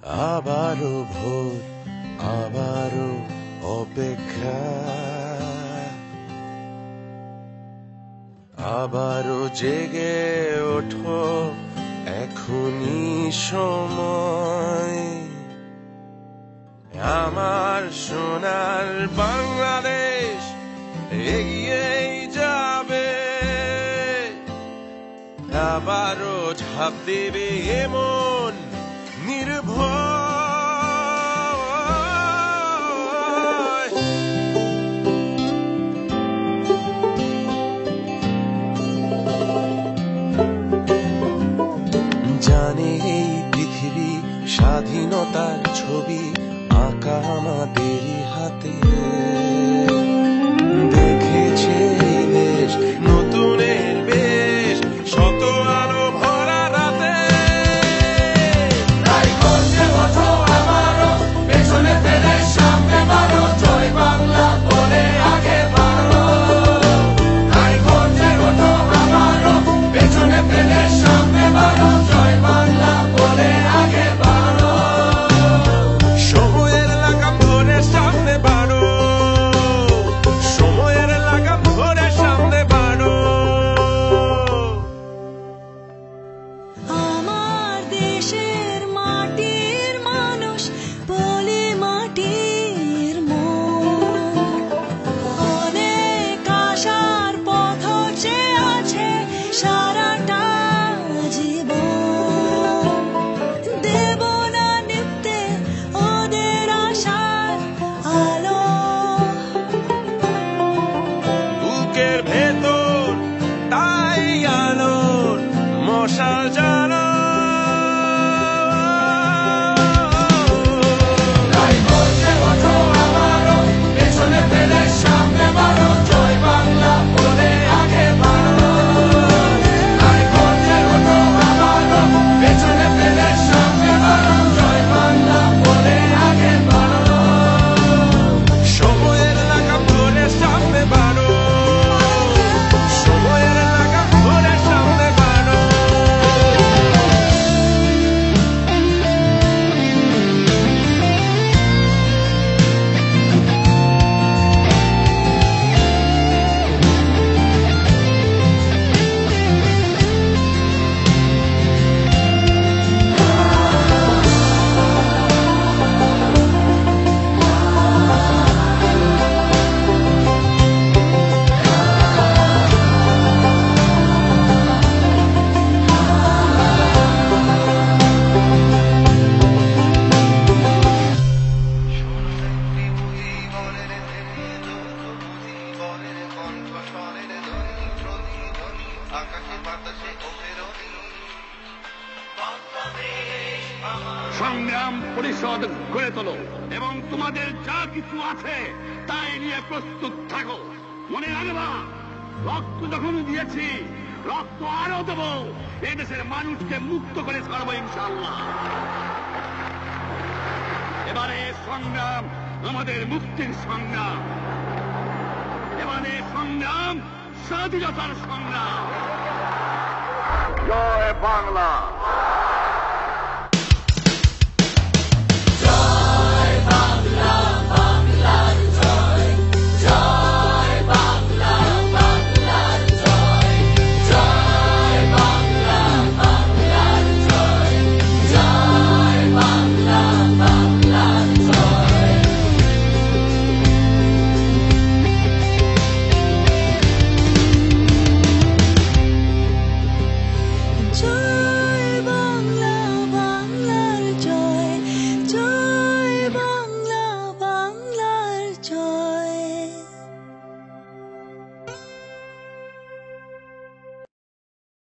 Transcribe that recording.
আবারও ভোর, আবারও অপেক্ষা, আবারও জেগে ওঠো, এখনই সময়। আমার সোনার বাংলাদেশ এগিয়েই যাবে, আবারও ঝাঁপ দেবে এমন নির্ভয়। জানে এই পৃথিবী স্বাধীনতার ছবি আঁকা আমাদেরই হাতে, দেখেছে এই দেশ নতুনের বেশ, শত আলো ভরা রাতে। তাই করতে ওঠো আবারও, পেছনে ফেলে সামনে বাড়ো, জয় বাংলা বলে আগে বাড়ো। তাই করতে ওঠো আবারও, পেছনে ফেলে সামনে বাড়ো, জয় বাংলা বলে আগে বাড়ো। সময়ের লাগাম ধরে সামনে বাড়ো, সময়ের লাগাম ধরে সামনে বাড়ো। আমার দেশের মাটির মানুষ বলে মাটির মন, অনেক আশার পথ চেয়ে আছে সারাটা জীবন। দেব না নিভতে ওদের আশার আলো, বুকের ভেতর তাই আলোর মশাল জ্বালো। তাই করতে ওঠো আবারও, পেছনে ফেলে সামনে বাড়ো, জয় বাংলা বলে আগে বাড়ো। তাই করতে ওঠো আবারও, পেছনে ফেলে সামনে বাড়ো, জয় বাংলা বলে আগে বাড়ো। সময়ের লাগাম ধরে সামনে বাড়ো, সময়ের লাগাম ধরে সামনে বাড়ো। সংগ্রাম পরিষদ গড়ে তোলো এবং তোমাদের যা কিছু আছে তাই নিয়ে প্রস্তুত থাকো। মনে রাখবা, রক্ত যখন দিয়েছি রক্ত আরো দেবো, এদেশের মানুষকে মুক্ত করে ছাড়বো ইনশাআল্লাহ। এবারে সংগ্রাম আমাদের মুক্তির সংগ্রাম, এবারে সংগ্রাম স্বাধীনতার সংগ্রাম। জয় বাংলা।